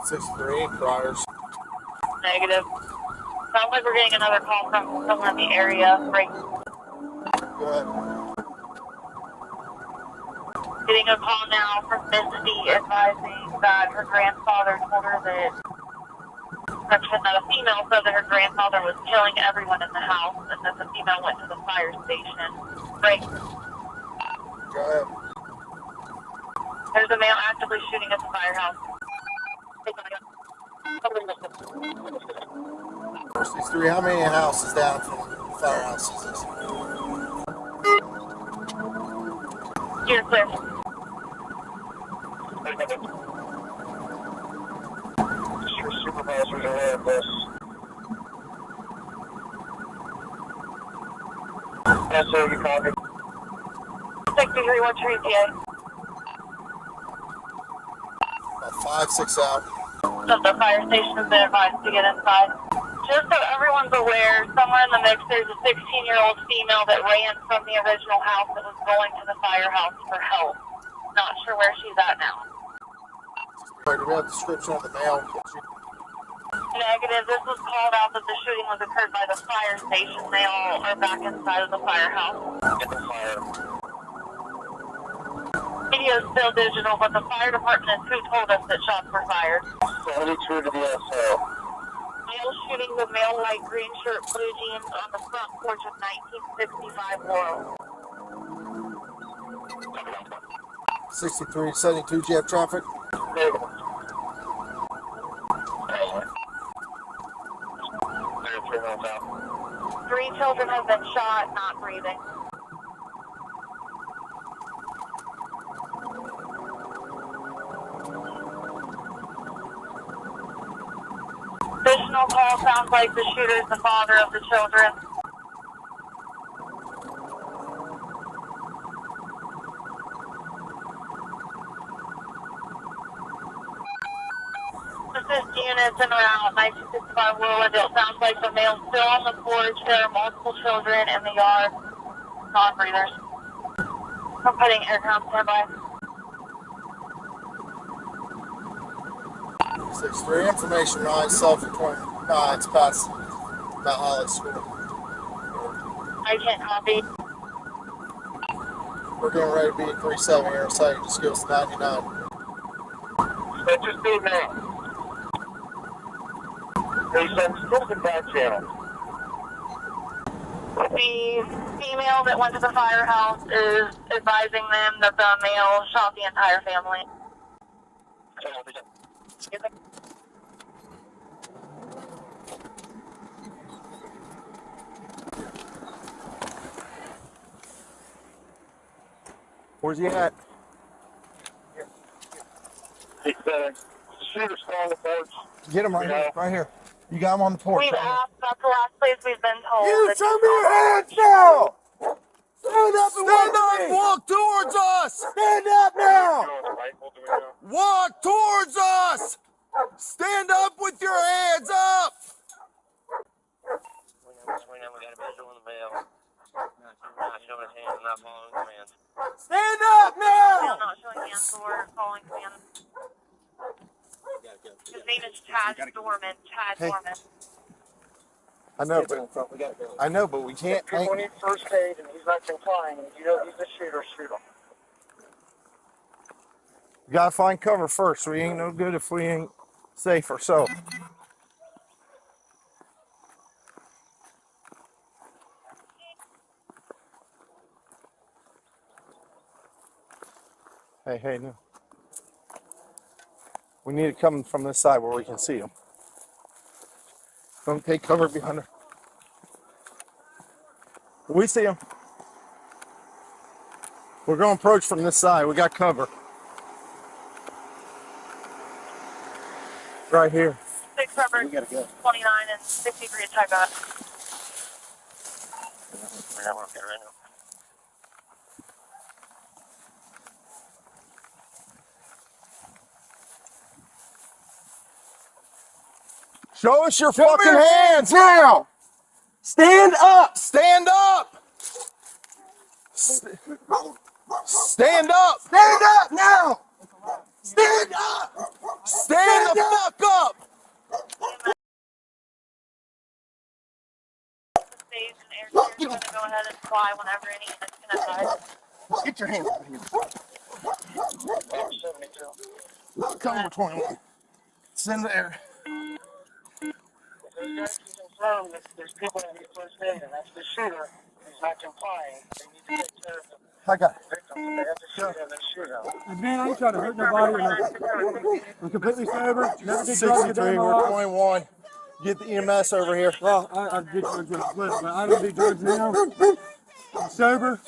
63 priors. Negative. Sounds like we're getting another call from someone in the area. Right. Go ahead. Getting a call now from Misty advising that her grandfather told her that a female said that her grandfather was killing everyone in the house, and that the female went to the fire station. Right. Go ahead. There's a male actively shooting at the firehouse. 63, how many houses down from the firehouse is this? You're clear. Your supervisors are aware of this. Yes, sir, you copy. 63, what's your ETA? About 5, 6 out. So the fire station has been advised to get inside. Just so everyone's aware, somewhere in the mix there's a 16-year-old female that ran from the original house that was going to the firehouse for help. Not sure where she's at now. Do we have a description of the male? Negative. This was called out that the shooting was occurred by the fire station. They all are back inside of the firehouse. Get the fire. Video is still digital, but the fire department is who told us that shots were fired. 72 to the SO. Male shooting with male white green shirt, blue jeans on the front porch of 1965 Laurel. 63, 72, do you have traffic? Negative. 3 minutes out. 3 children have been shot, not breathing. Additional call sounds like the shooter is the father of the children. Assist units en route, 1965 Woodland. It sounds like the male's still on the porch. There are multiple children in the yard, non-breathers. I'm putting aircraft standby. 63, information rise, Sulphur 20. It's past Mount Holly School. I can't copy. We're getting ready to be at 37 here, so you just give us 99. That just be now. They sent still the back channel. The female that went to the firehouse is advising them that the male shot the entire family. Where's he at? He said, shooter's on the porch. Get him right here, right here. You got him on the porch. We've Right here. asked, that's the last place we've been told. You that show me your hands now! Stand up and Walk towards us! Stand up now! Walk towards us! Stand up with your hands up! We got a visual in the mail. Not showing his hands, not following commands. Stand up now! Still not showing hands or calling command. His name is Chad Doerman. Chad Doerman. I know, but we can't. People need first aid and he's not complying. You know he's a shooter, shoot him. We gotta find cover first. We ain't no good if we ain't safe ourselves. Hey, no. We need it coming from this side where we can see them. Don't take cover behind her. We see them. We're going to approach from this side. We got cover. Right here. 6 Pepper, 29 and 63 at check out. We're not okay right now. Show us your fucking hands now! Stand up! Stand up! Stand up! Stand up now! Stand up! Stand the fuck ahead and fly whenever any units can advise. Get your hands out of here. 72. Come over 21. Send the air. Those guys can confirm that there's people that need first aid, and that's the shooter who's not complying. They need to take care of the I got it. victim. They have to shoot him and shoot him. Man, I ain't trying to hurt nobody or nothing. I'm completely sober. Never did drugs a day 63, in my we're life. 21. Get the EMS over here. Well, I did drugs when I was little, but I don't do drugs now. I'm sober.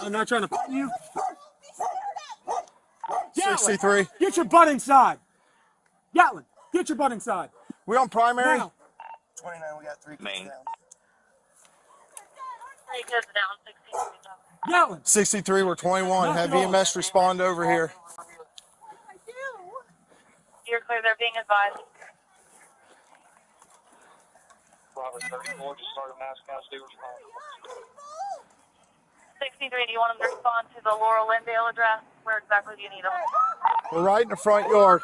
I'm not trying to fight you. 63. Get your butt inside. Gatlin, get your butt inside. We on primary? Now. 29, we got 3 kids down. 3 kids down, 16 down. Gatlin. 63, we're 21. Have EMS respond over here. You're clear, they're being advised. Robert 34, just started mass custody response. 63, do you want them to respond to the Laurel Lindale address? Where exactly do you need them? We're right in the front yard.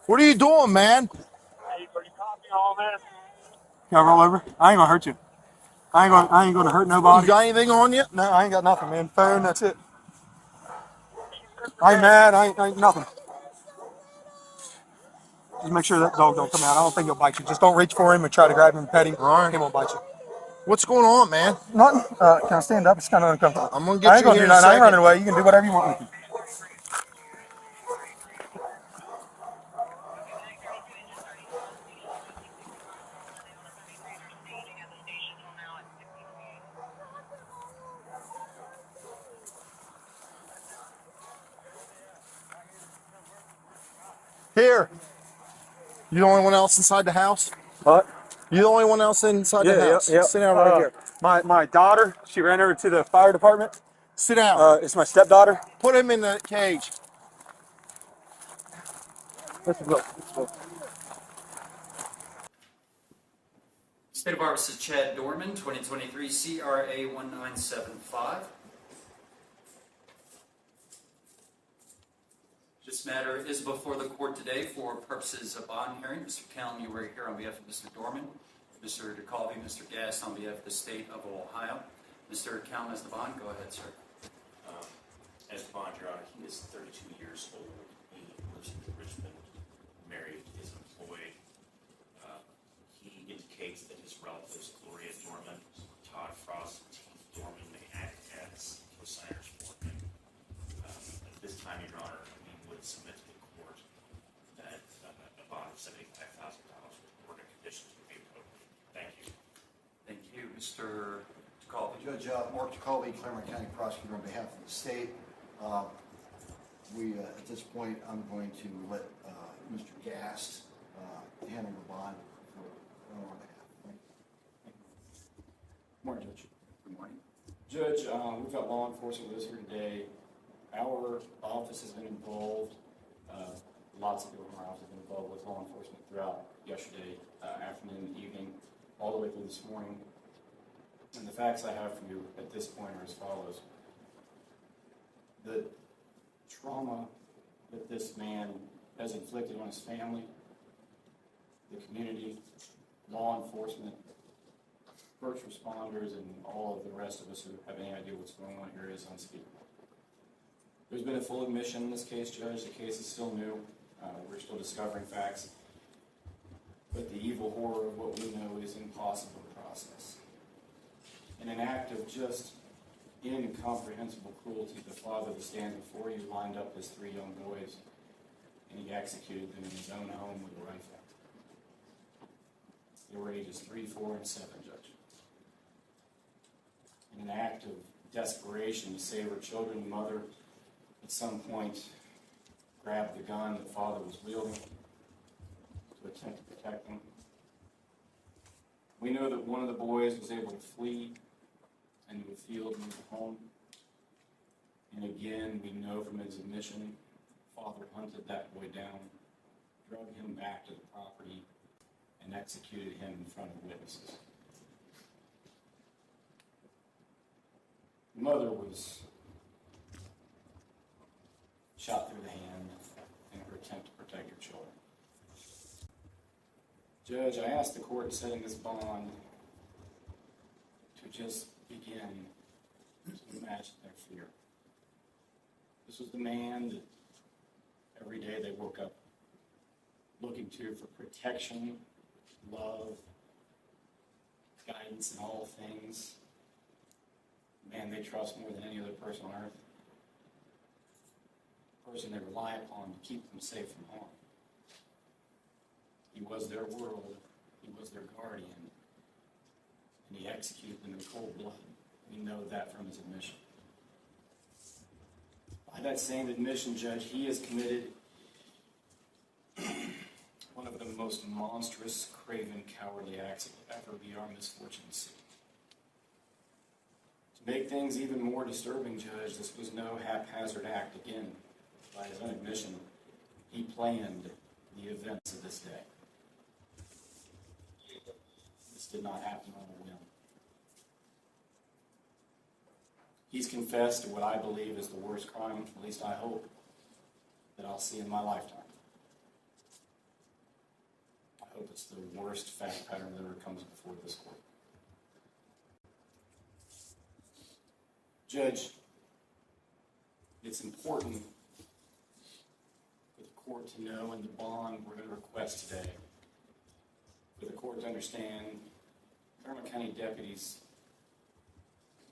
What are you doing, man? Hey, are you copying all this? Can I roll over? I ain't gonna hurt you. I ain't gonna hurt nobody. You got anything on you? No, I ain't got nothing, man. Phone, that's it. I ain't mad. I ain't nothing. Just make sure that dog don't come out. I don't think he'll bite you. Just don't reach for him and try to grab him and pet him. All right. He won't bite you. What's going on, man? Nothing. Can I stand up? It's kind of uncomfortable. I'm gonna get I ain't you gonna here do in a nothing. I ain't second. running away. You can do whatever you want with me. Here. You the only one else inside the house? What? You the only one else inside the house? Sit down right here. My daughter, she ran over to the fire department. Sit down. It's my stepdaughter. Put him in the cage. Let's go. State of Bar, this is Chad Doerman, 2023 CRA 1975. This matter is before the court today for purposes of bond hearing. Mr. Callum, you were here on behalf of Mr. Doerman. Mr. DeCalvi, Mr. Gass on behalf of the state of Ohio. Mr. Callum as the bond. Go ahead, sir. As the bond, Your Honor, he is 32 years old. He lives in Richmond, married, is employed. He indicates that his relatives, Florien Doerman, Todd Frost, and Keith Doerman, may act as co-signers for him. At this time, Your Honor, we would submit to the court that a bond of $75,000 with order conditions would be appropriate. Thank you. Thank you, Mr. DeCalvi. Judge Mark DeCalvi, Claremont County Prosecutor on behalf of the state. At this point, I'm going to let Mr. Gass handle the bond on our behalf. Good morning, Judge. Good morning. Judge, we've got law enforcement with us here today. Our office has been involved. Lots of people from our office have been involved with law enforcement throughout yesterday, afternoon, and evening, all the way through this morning. And the facts I have for you at this point are as follows. The trauma that this man has inflicted on his family, the community, law enforcement, first responders, and all of the rest of us who have any idea what's going on here is unspeakable. There's been a full admission in this case, Judge. The case is still new. We're still discovering facts. But the evil horror of what we know is impossible to process. In an act of just incomprehensible cruelty, the father that stands before you lined up his 3 young boys, and he executed them in his own home with a rifle. They were ages 3, 4, and 7, Judge. In an act of desperation to save her children, the mother at some point grabbed the gun that father was wielding to attempt to protect them. We know that one of the boys was able to flee into a field near the home. And again, we know from his admission, father hunted that boy down, drug him back to the property, and executed him in front of witnesses. The mother was shot through the hand, Judge, I asked the court setting this bond to just begin to imagine their fear. This was the man that every day they woke up looking to for protection, love, guidance in all things. Man they trust more than any other person on earth. The person they rely upon to keep them safe from harm. He was their world, he was their guardian, and he executed them in cold blood. We know that from his admission. By that same admission, Judge, he has committed one of the most monstrous, craven, cowardly acts that will ever be our misfortune to see. To make things even more disturbing, Judge, this was no haphazard act. Again, by his own admission, he planned the events of this day. This did not happen on a whim. He's confessed to what I believe is the worst crime, at least I hope, that I'll see in my lifetime. I hope it's the worst fact pattern that ever comes before this court. Judge, it's important for the court to know, and the bond we're going to request today, for the court to understand, Doerman County deputies,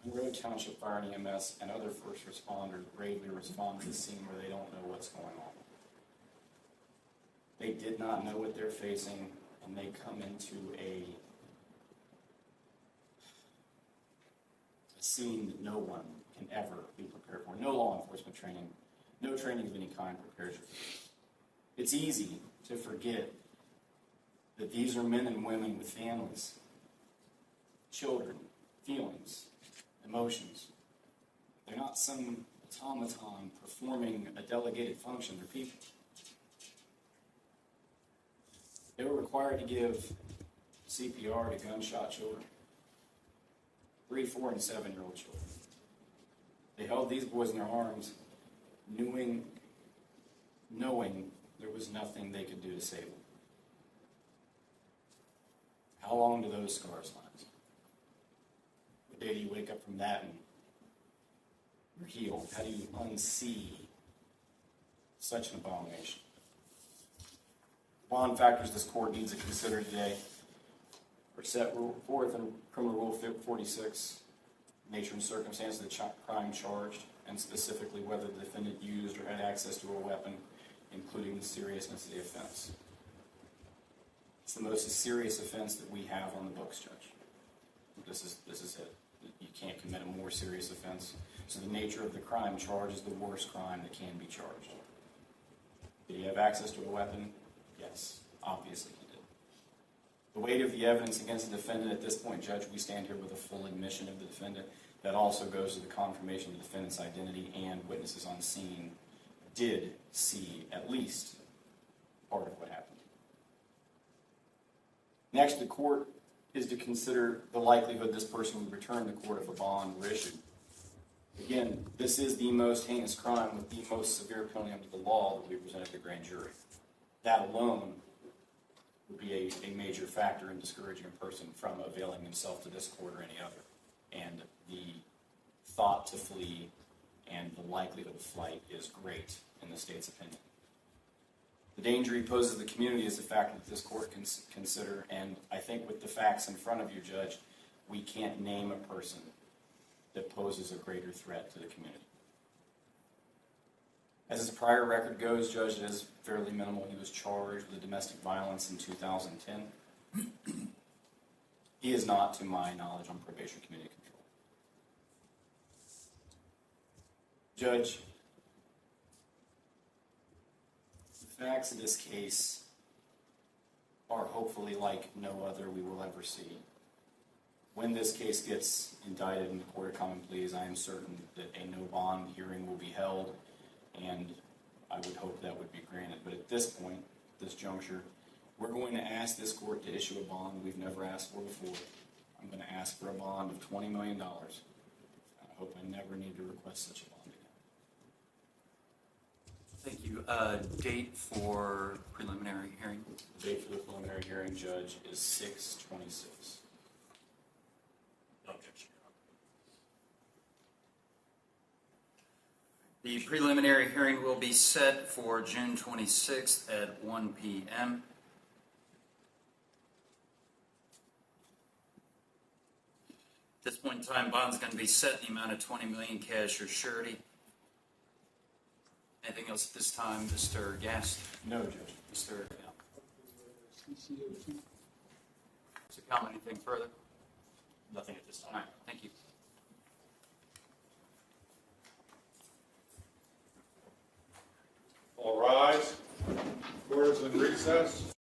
Monroe Township Fire and EMS, and other first responders bravely respond to the scene where they don't know what's going on. They did not know what they're facing, and they come into a scene that no one can ever be prepared for. No law enforcement training, no training of any kind prepares you for this. It's easy to forget that these are men and women with families, children, feelings, emotions. They're not some automaton performing a delegated function. They're people. They were required to give CPR to gunshot children, 3, 4, and 7-year-old children. They held these boys in their arms, knowing there was nothing they could do to save them. How long do those scars last? What day do you wake up from that and you're healed? How do you unsee such an abomination? Bond factors this court needs to consider today are set forth in Criminal Rule 46, nature and circumstance of the crime charged, and specifically whether the defendant used or had access to a weapon, including the seriousness of the offense. It's the most serious offense that we have on the books, Judge. This is it. You can't commit a more serious offense. So the nature of the crime charged is the worst crime that can be charged. Did he have access to a weapon? Yes, obviously he did. The weight of the evidence against the defendant at this point, Judge, we stand here with a full admission of the defendant. That also goes to the confirmation of the defendant's identity, and witnesses on scene did see at least part of what happened. Next, the court is to consider the likelihood this person would return to court if a bond were issued. Again, this is the most heinous crime with the most severe penalty under the law that we present to the grand jury. That alone would be a major factor in discouraging a person from availing himself to this court or any other. And the thought to flee and the likelihood of flight is great in the state's opinion. The danger he poses to the community is a factor that this court can consider, and I think with the facts in front of you, Judge, we can't name a person that poses a greater threat to the community. As his prior record goes, Judge, it is fairly minimal. He was charged with domestic violence in 2010. He is not, to my knowledge, on probation community control. Judge, the facts of this case are hopefully like no other we will ever see. When this case gets indicted in the Court of Common Pleas, I am certain that a no bond hearing will be held, and I would hope that would be granted. But at this point, this juncture, we're going to ask this court to issue a bond we've never asked for before. I'm going to ask for a bond of $20 million. I hope I never need to request such a bond Thank you. Date for preliminary hearing? The date for the preliminary hearing, Judge, is 6/26. No objection. The preliminary hearing will be set for June 26th at 1 p.m. At this point in time, bond's going to be set in the amount of $20 million cash or surety. Anything else at this time, Mr. Gast? No, Judge. Mr. Mr. Cal, anything further? Nothing at this time. All right, thank you. All rise. Court is in recess.